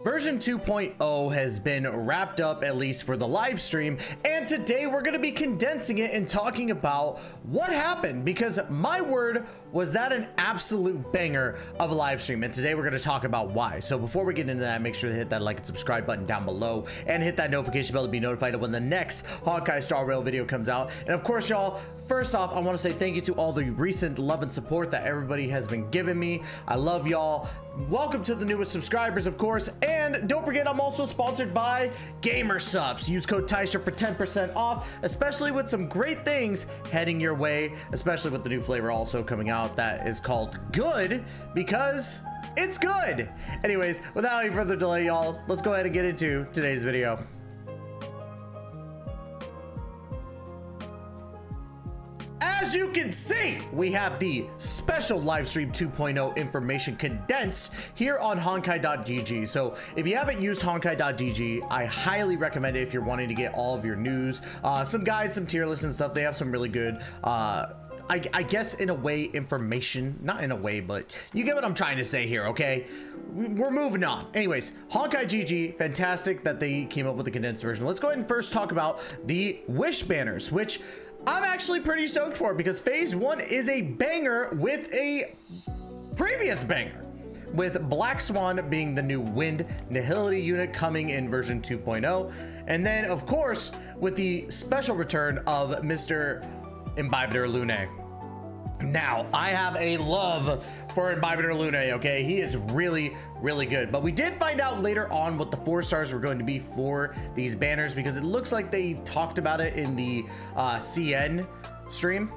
Version 2.0 has been wrapped up, at least for the live stream, and today we're going to be condensing it and talking about what happened, because my word was that an absolute banger of a live stream, and today we're going to talk about why. So before we get into that, make sure to hit that like and subscribe button down below and hit that notification bell to be notified of when the next Honkai Star Rail video comes out. And of course, y'all, first off, I want to say thank you to all the recent love and support that everybody has been giving me. I love y'all. Welcome to the newest subscribers, of course, and don't forget I'm also sponsored by GamerSupps. Use code TYSHER for 10% off, especially with some great things heading your way, especially with the new flavor also coming out that is called Good, because it's good. Anyways, without any further delay, y'all, let's go ahead and get into today's video. As you can see, we have the special livestream 2.0 information condensed here on Honkai.gg. So if you haven't used Honkai.gg, I highly recommend it if you're wanting to get all of your news, some guides, some tier lists and stuff. They have some really good, I guess in a way, information, not in a way, but you get what I'm trying to say here, okay? We're moving on. Anyways, Honkai.gg, fantastic that they came up with the condensed version. Let's go ahead and first talk about the Wish banners, which I'm actually pretty stoked for, because phase 1 is a banger with a previous banger, with Black Swan being the new Wind Nihility unit coming in version 2.0, and then of course with the special return of Mr. Imbibitor Lune. Now, I have a love for Imbibitor Lune, okay? He is really, really good. But we did find out later on what the 4 stars were going to be for these banners, because it looks like they talked about it in the CN stream.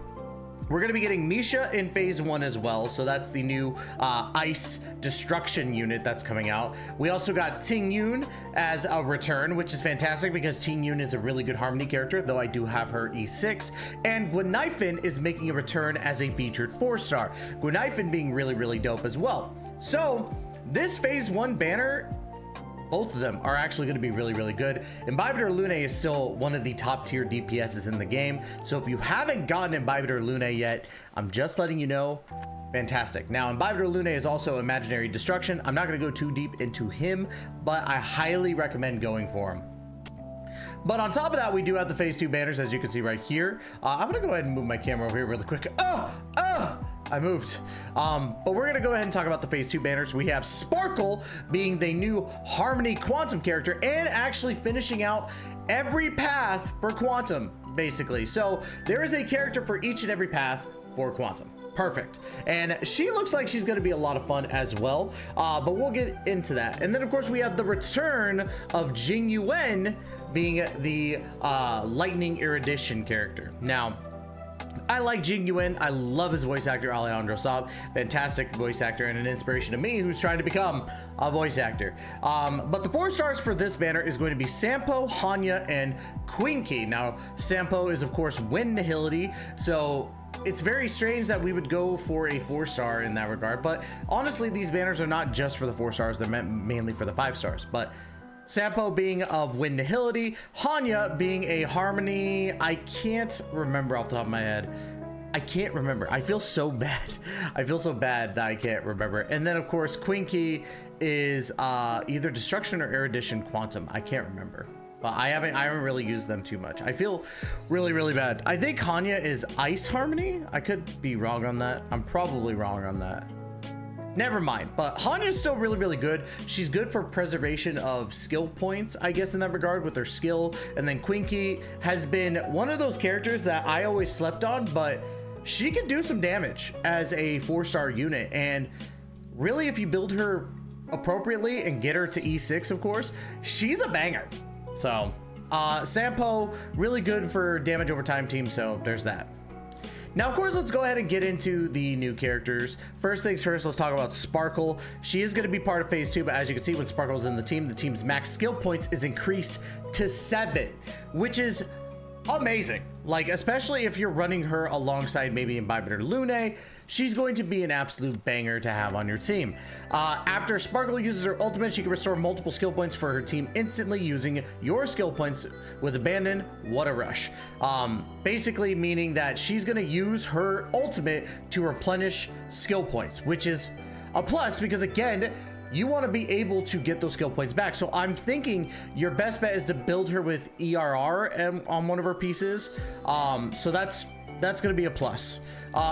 We're going to be getting Misha in phase 1 as well. So that's the new ice destruction unit that's coming out. We also got Tingyun as a return, which is fantastic because Tingyun is a really good Harmony character, though I do have her E6. And Gwenifin is making a return as a featured 4-star. Gwenifin being really, really dope as well. So this phase 1 banner, both of them are actually going to be really, really good. Imbibitor Lune is still one of the top tier DPSs in the game. So if you haven't gotten Imbibitor Lune yet, I'm just letting you know, fantastic. Now, Imbibitor Lune is also Imaginary Destruction. I'm not going to go too deep into him, but I highly recommend going for him. But on top of that, we do have the phase 2 banners, as you can see right here. I'm going to go ahead and move my camera over here really quick. I moved. But we're going to go ahead and talk about the phase 2 banners. We have Sparkle being the new Harmony Quantum character and actually finishing out every path for Quantum, basically. So there is a character for each and every path for Quantum. Perfect. And she looks like she's going to be a lot of fun as well, but we'll get into that. And then of course we have the return of Jingyuan being the lightning erudition character. Now, I like Jingyuan. I love his voice actor, Alejandro Saab. Fantastic voice actor and an inspiration to me who's trying to become a voice actor. But the 4 stars for this banner is going to be Sampo, Hanya, and Qingque. Now, Sampo is of course Wind Nihility, so it's very strange that we would go for a 4-star in that regard. But honestly, these banners are not just for the 4 stars. They're meant mainly for the 5 stars. But Sampo being of Wind Nihility, Hanya being a Harmony, I can't remember off the top of my head. I can't remember. I feel so bad. I feel so bad that I can't remember. And then of course, Qingque is either Destruction or Erudition Quantum. I can't remember. But I haven't really used them too much. I feel really, really bad. I think Hanya is Ice Harmony. I could be wrong on that. I'm probably wrong on that. Never mind, but Hanya is still really, really good. She's good for preservation of skill points, I guess, in that regard with her skill. And then Qingque has been one of those characters that I always slept on, but she can do some damage as a 4-star unit. And really, if you build her appropriately and get her to E6, of course, she's a banger. So, Sampo, really good for damage over time team, so there's that. Now, of course, let's go ahead and get into the new characters. First things first, let's talk about Sparkle. She is going to be part of phase 2, but as you can see, when Sparkle's in the team's max skill points is increased to 7, which is amazing. Like, especially if you're running her alongside maybe Imbibitor Lune, she's going to be an absolute banger to have on your team. After Sparkle uses her ultimate, she can restore multiple skill points for her team instantly using your skill points with Abandon. What a rush. Basically meaning that she's going to use her ultimate to replenish skill points, which is a plus because, again, you want to be able to get those skill points back. So I'm thinking your best bet is to build her with ERR on one of her pieces. So that's going to be a plus.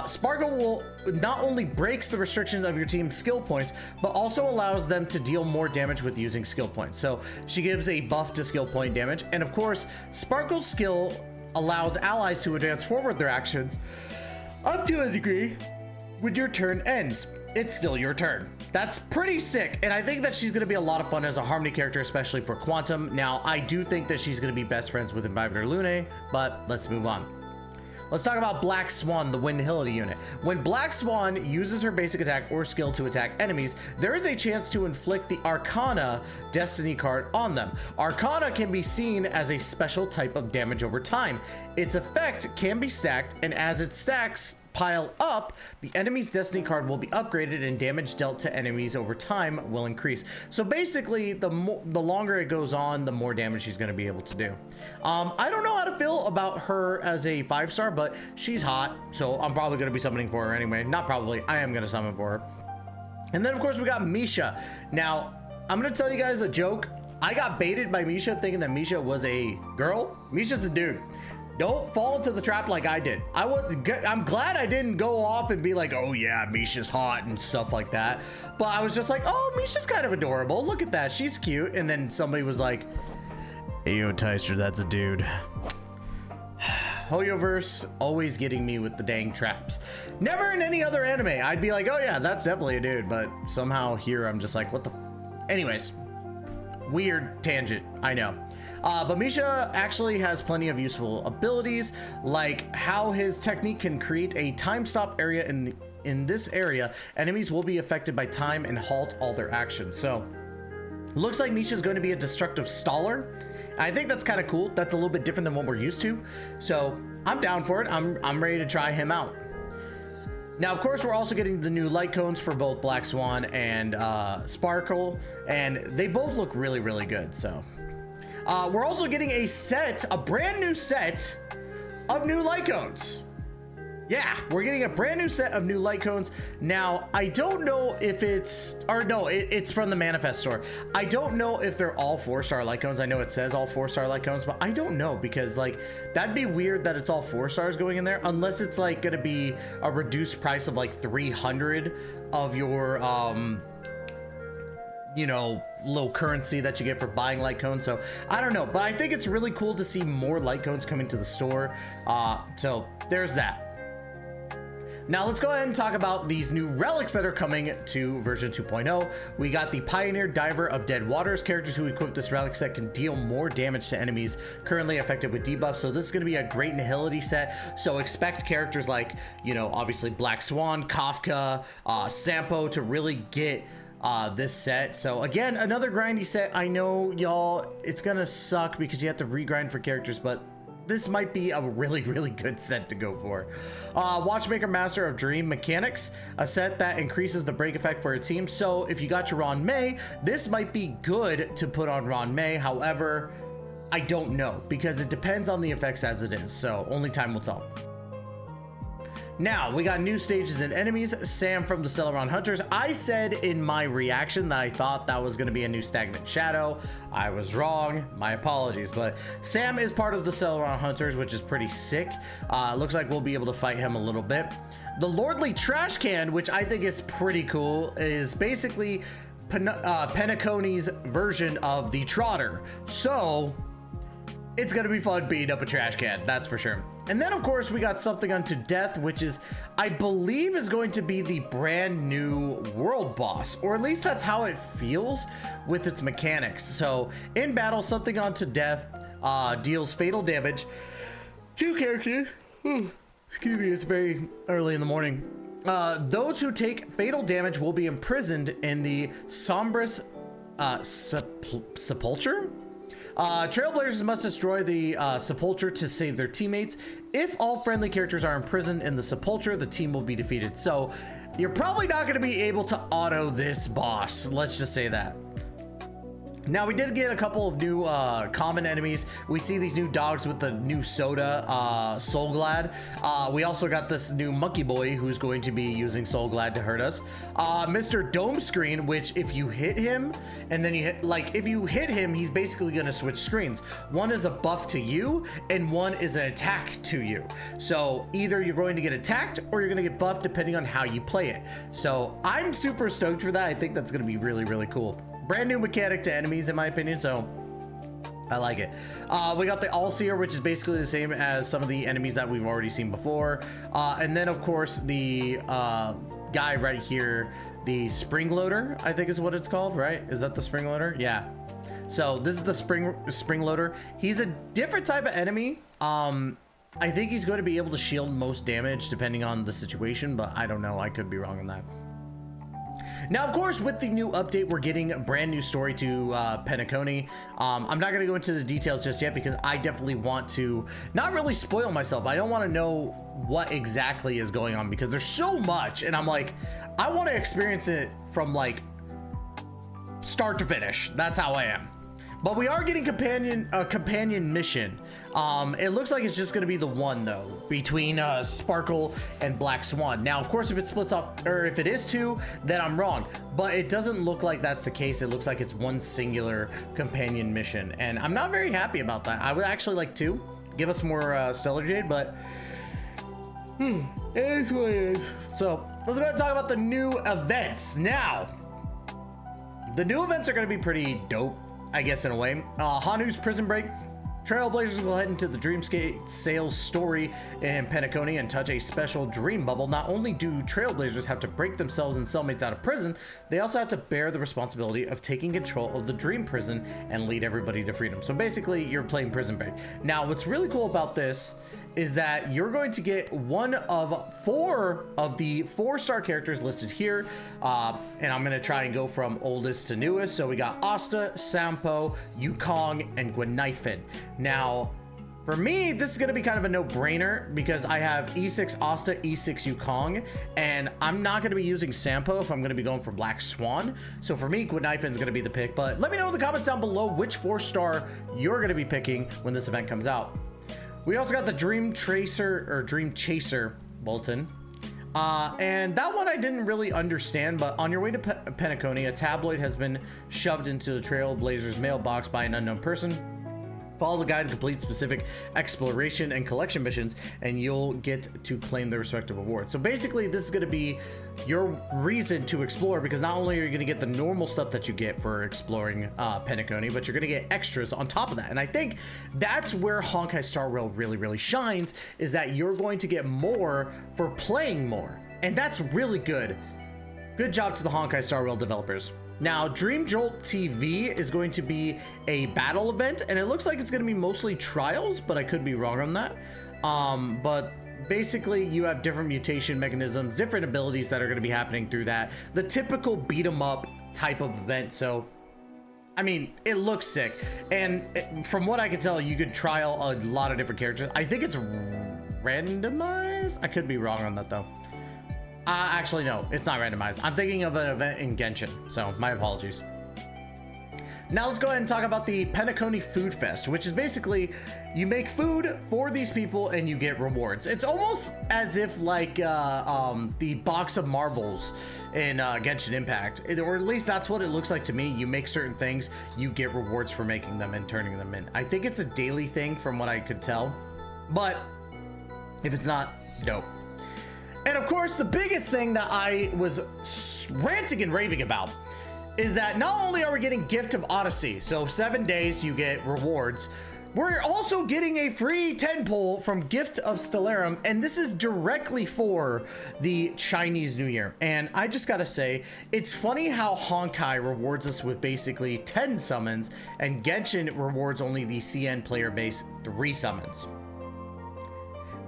Sparkle will not only breaks the restrictions of your team's skill points, but also allows them to deal more damage with using skill points. So she gives a buff to skill point damage. And of course, Sparkle's skill allows allies to advance forward their actions up to a degree when your turn ends. It's still your turn. That's pretty sick. And I think that she's going to be a lot of fun as a Harmony character, especially for Quantum. Now, I do think that she's going to be best friends with Invitor Lune, but let's move on. Let's talk about Black Swan, the Windhility unit. When Black Swan uses her basic attack or skill to attack enemies, there is a chance to inflict the Arcana Destiny card on them. Arcana can be seen as a special type of damage over time. Its effect can be stacked, and as it stacks pile up, the enemy's Destiny card will be upgraded and damage dealt to enemies over time will increase. So basically, the longer it goes on, the more damage she's going to be able to do. I don't know how to feel about her as a 5-star, but she's hot, so I'm probably going to be summoning for her anyway. Not probably, I am going to summon for her. And then of course we got Misha. Now, I'm going to tell you guys a joke. I got baited by Misha thinking that Misha was a girl. Misha's a dude. Don't fall into the trap like I did. I'm glad I didn't go off and be like, oh yeah, Misha's hot and stuff like that. But I was just like, oh, Misha's kind of adorable. Look at that, she's cute. And then somebody was like, hey, yo, Tyster, that's a dude. Hoyoverse always getting me with the dang traps. Never in any other anime. I'd be like, oh yeah, that's definitely a dude. But somehow here I'm just like, what the? Anyways, weird tangent, I know. But Misha actually has plenty of useful abilities, like how his technique can create a time stop area in this area. Enemies will be affected by time and halt all their actions. So looks like Misha's going to be a destructive staller. I think that's kind of cool. That's a little bit different than what we're used to. So I'm down for it. I'm ready to try him out. Now, of course, we're also getting the new Lycaons for both Black Swan and Sparkle, and they both look really, really good. So we're also getting a brand new set of new Lycaons. Yeah, we're getting a brand new set of new Lycaons. Now, I don't know if it's from the Manifest store. I don't know if they're all 4-star Lycaons. I know it says all 4-star Lycaons, but I don't know because like that'd be weird that it's all 4 stars going in there unless it's like gonna be a reduced price of like 300 of your you know, little currency that you get for buying Lycaons. So I don't know, but I think it's really cool to see more Lycaons coming to the store. So there's that. Now let's go ahead and talk about these new relics that are coming to version 2.0. We got the Pioneer Diver of Dead Waters. Characters who equip this relic set can deal more damage to enemies currently affected with debuffs. So this is going to be a great nihility set. So expect characters like, you know, obviously Black Swan, Kafka, Sampo to really get this set. So again, another grindy set. I know y'all, it's gonna suck because you have to regrind for characters, but this might be a really, really good set to go for. Watchmaker Master of Dream Mechanics, a set that increases the break effect for a team. So if you got your Ron May, this might be good to put on Ron May. However, I don't know because it depends on the effects as it is. So only time will tell. Now, we got new stages and enemies. Sam from the Celeron Hunters. I said in my reaction that I thought that was going to be a new Stagnant Shadow. I was wrong. My apologies. But Sam is part of the Celeron Hunters, which is pretty sick. Looks like we'll be able to fight him a little bit. The Lordly Trash Can, which I think is pretty cool, is basically Penacony's version of the Trotter. So it's going to be fun beating up a trash can, that's for sure. And then, of course, we got Something Unto Death, which is, I believe, is going to be the brand new world boss, or at least that's how it feels with its mechanics. So, in battle, Something Unto Death deals fatal damage to characters. Excuse me, it's very early in the morning. Those who take fatal damage will be imprisoned in the Sombrous Sepulture? Trailblazers must destroy the Sepulture to save their teammates. If all friendly characters are imprisoned in the Sepulture, the team will be defeated. So you're probably not going to be able to auto this boss. Let's just say that. Now, we did get a couple of new common enemies. We see these new dogs with the new soda, Soul Glad. We also got this new monkey boy who's going to be using Soul Glad to hurt us. Mr. Dome Screen, which if you hit him, and then you hit, like, if you hit him, he's basically gonna switch screens. One is a buff to you, and one is an attack to you. So either you're going to get attacked, or you're gonna get buffed depending on how you play it. So I'm super stoked for that. I think that's gonna be really, really cool. Brand new mechanic to enemies, in my opinion, so I like it. We got the All-Seer, which is basically the same as some of the enemies that we've already seen before. And then, of course, the guy right here, the Spring Loader, I think is what it's called, right? Is that the Spring Loader? Yeah. So this is the Spring Loader. He's a different type of enemy. I think he's going to be able to shield most damage depending on the situation, but I don't know. I could be wrong on that. Now, of course, with the new update, we're getting a brand new story to Penacony. I'm not going to go into the details just yet because I definitely want to not really spoil myself. I don't want to know what exactly is going on because there's so much, and I'm like, I want to experience it from like start to finish. That's how I am. But we are getting a companion mission. It looks like it's just going to be the one though, between Sparkle and Black Swan. Now, of course, if it splits off, or if it is two, then I'm wrong. But it doesn't look like that's the case. It looks like it's one singular companion mission, and I'm not very happy about that. I would actually like to give us more Stellar Jade, but it is what it is. So let's go ahead and talk about the new events. Now, the new events are going to be pretty dope, I guess, in a way. Hanu's Prison Break. Trailblazers will head into the Dreamscape sales story in Penacony and touch a special dream bubble. Not only do Trailblazers have to break themselves and cellmates out of prison, they also have to bear the responsibility of taking control of the dream prison and lead everybody to freedom. So basically, you're playing Prison Break. Now, what's really cool about this is that you're going to get one of 4 of the 4-star characters listed here. And I'm going to try and go from oldest to newest. So we got Asta, Sampo, Yukong, and Gwenifin. Now, for me, this is going to be kind of a no-brainer because I have E6 Asta, E6 Yukong, and I'm not going to be using Sampo if I'm going to be going for Black Swan. So for me, Gwenifin is going to be the pick. But let me know in the comments down below which 4-star you're going to be picking when this event comes out. We also got the Dream Chaser bulletin. And that one I didn't really understand, but on your way to Penacony, a tabloid has been shoved into the Trailblazers mailbox by an unknown person. Follow the guide to complete specific exploration and collection missions, and you'll get to claim the respective rewards. So basically, this is going to be your reason to explore, because not only are you going to get the normal stuff that you get for exploring Penacony, but you're going to get extras on top of that. And I think that's where Honkai Star Rail really, really shines, is that you're going to get more for playing more. And that's really good. Good job to the Honkai Star Rail developers. Now, Dream Jolt TV is going to be a battle event, and it looks like it's going to be mostly trials, but I could be wrong on that. But basically, you have different mutation mechanisms, different abilities that are going to be happening through that. The typical beat 'em up type of event. So, I mean, it looks sick. And from what I can tell, you could trial a lot of different characters. I think it's randomized. I could be wrong on that, though. Actually, no, it's not randomized. I'm thinking of an event in Genshin, so my apologies. Now let's go ahead and talk about the Penacony Food Fest, which is basically you make food for these people and you get rewards. It's almost as if like the box of marbles in Genshin Impact, or at least that's what it looks like to me. You make certain things, you get rewards for making them and turning them in. I think it's a daily thing from what I could tell, but if it's not, dope. And of course, the biggest thing that I was ranting and raving about is that not only are we getting Gift of Odyssey, so 7 days you get rewards, we're also getting a free 10 pull from Gift of Stellarum, and this is directly for the Chinese New Year. And I just gotta say, it's funny how Honkai rewards us with basically 10 summons, and Genshin rewards only the CN player base 3 summons.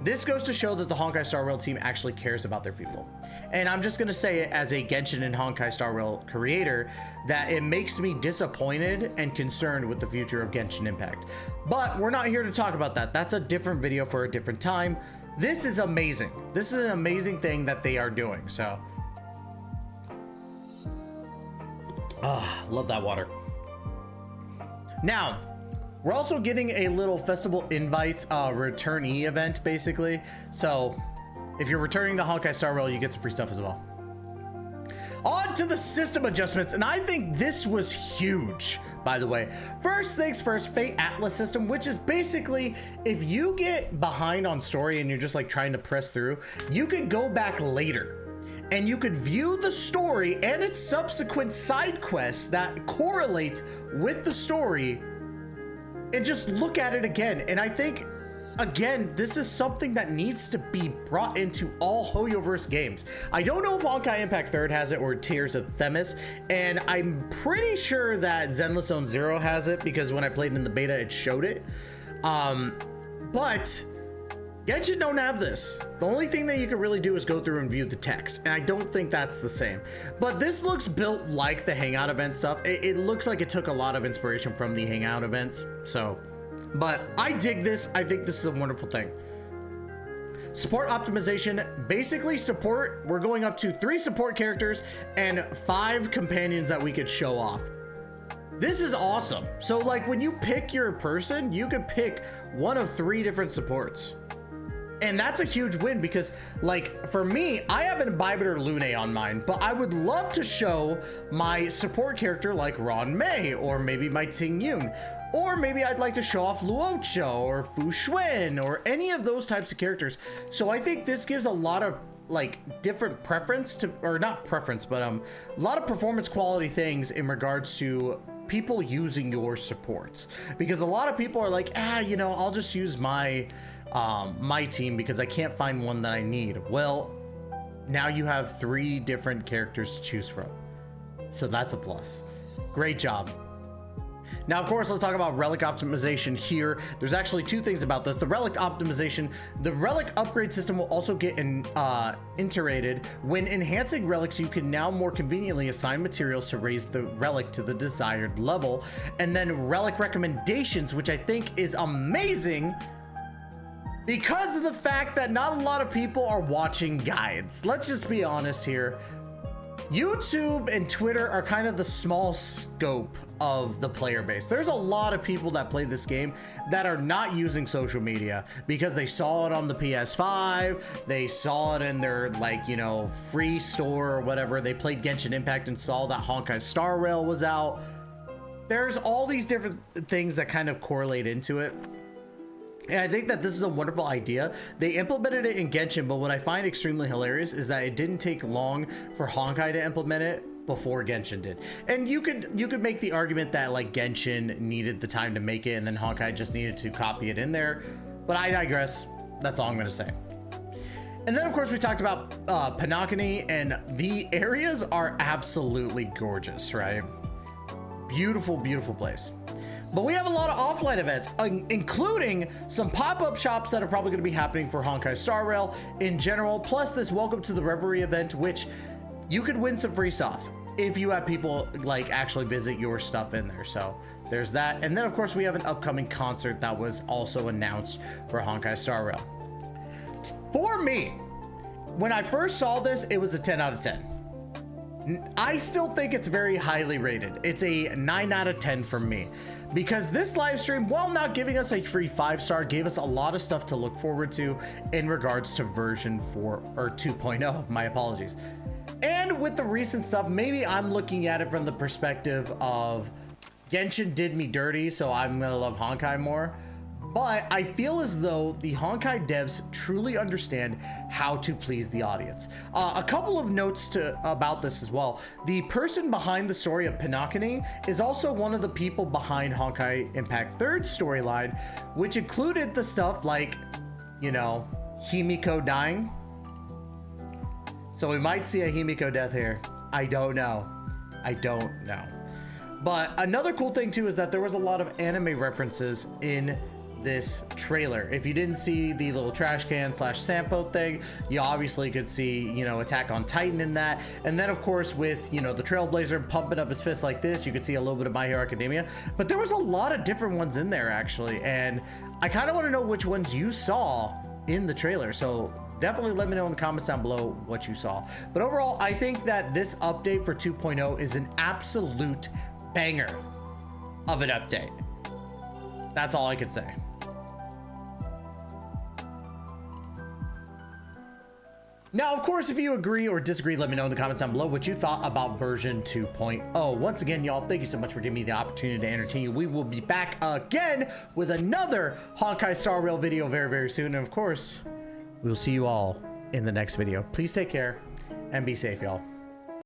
This goes to show that the Honkai Star Rail team actually cares about their people. And I'm just going to say it as a Genshin and Honkai Star Rail creator, that it makes me disappointed and concerned with the future of Genshin Impact. But we're not here to talk about that. That's a different video for a different time. This is amazing. This is an amazing thing that they are doing. So, love that water. Now, we're also getting a little festival invite returnee event, basically. So if you're returning the Honkai Star Rail, you get some free stuff as well. On to the system adjustments, and I think this was huge, by the way. First things first, Fate Atlas system, which is basically if you get behind on story and you're just like trying to press through, you could go back later and you could view the story and its subsequent side quests that correlate with the story and just look at it again. And I think, again, this is something that needs to be brought into all Hoyoverse games. I don't know if Honkai Impact 3rd has it or Tears of Themis, and I'm pretty sure that Zenless Zone Zero has it because when I played in the beta, it showed it. But Genshin don't have this. The only thing that you can really do is go through and view the text, and I don't think that's the same. But this looks built like the Hangout event stuff. It looks like it took a lot of inspiration from the Hangout events, so... But I dig this. I think this is a wonderful thing. Support optimization, basically support, we're going up to 3 support characters and 5 companions that we could show off. This is awesome. So like when you pick your person, you could pick one of 3 different supports. And that's a huge win because like for me, I have an Imbibiter Lune on mine, but I would love to show my support character like Ron Mei or maybe my Tingyun. Or maybe I'd like to show off Luocho or Fu Xuan or any of those types of characters. So I think this gives a lot of like different preference to, or not preference, but a lot of performance quality things in regards to people using your supports. Because a lot of people are like, you know, I'll just use my my team because I can't find one that I need. Well, now you have 3 different characters to choose from. So that's a plus. Great job. Now, of course, let's talk about relic optimization here. There's actually 2 things about this. The relic optimization, the relic upgrade system will also get iterated. When enhancing relics, you can now more conveniently assign materials to raise the relic to the desired level. And then relic recommendations, which I think is amazing because of the fact that not a lot of people are watching guides. Let's just be honest here. YouTube and Twitter are kind of the small scope of the player base. There's a lot of people that play this game that are not using social media because they saw it on the PS5, they saw it in their like, you know, free store or whatever. They played Genshin Impact and saw that Honkai Star Rail was out. There's all these different things that kind of correlate into it. And I think that this is a wonderful idea. They implemented it in Genshin, but what I find extremely hilarious is that it didn't take long for Honkai to implement it before Genshin did. And you could make the argument that like Genshin needed the time to make it and then Honkai just needed to copy it in there. But I digress. That's all I'm going to say. And then of course we talked about Pinakani, and the areas are absolutely gorgeous, right? Beautiful, beautiful place. But we have a lot of offline events, including some pop-up shops that are probably going to be happening for Honkai Star Rail in general, plus this Welcome to the Reverie event, which you could win some free stuff if you have people like actually visit your stuff in there. So there's that. And then of course we have an upcoming concert that was also announced for Honkai Star Rail. For me, when I first saw this, it was a 10 out of 10. I still think it's very highly rated. It's a 9 out of 10 for me. Because this live stream, while not giving us a free 5-star, gave us a lot of stuff to look forward to in regards to version 4 or 2.0, my apologies. And with the recent stuff, maybe I'm looking at it from the perspective of Genshin did me dirty, so I'm gonna love Honkai more. But I feel as though the Honkai devs truly understand how to please the audience. A couple of notes about this as well. The person behind the story of Pinakani is also one of the people behind Honkai Impact 3rd storyline, which included the stuff like, you know, Himeko dying. So we might see a Himeko death here. I don't know. I don't know. But another cool thing too is that there was a lot of anime references in this trailer. If you didn't see the little trash can / sampo thing, you obviously could see, you know, Attack on Titan in that. And then of course with, you know, the Trailblazer pumping up his fist like this, you could see a little bit of My Hero Academia. But there was a lot of different ones in there actually, and I kind of want to know which ones you saw in the trailer. So definitely let me know in the comments down below what you saw. But overall, I think that this update for 2.0 is an absolute banger of an update. That's all I could say. Now, of course, if you agree or disagree, let me know in the comments down below what you thought about version 2.0. Once again, y'all, thank you so much for giving me the opportunity to entertain you. We will be back again with another Honkai Star Rail video very, very soon. And of course, we will see you all in the next video. Please take care and be safe, y'all.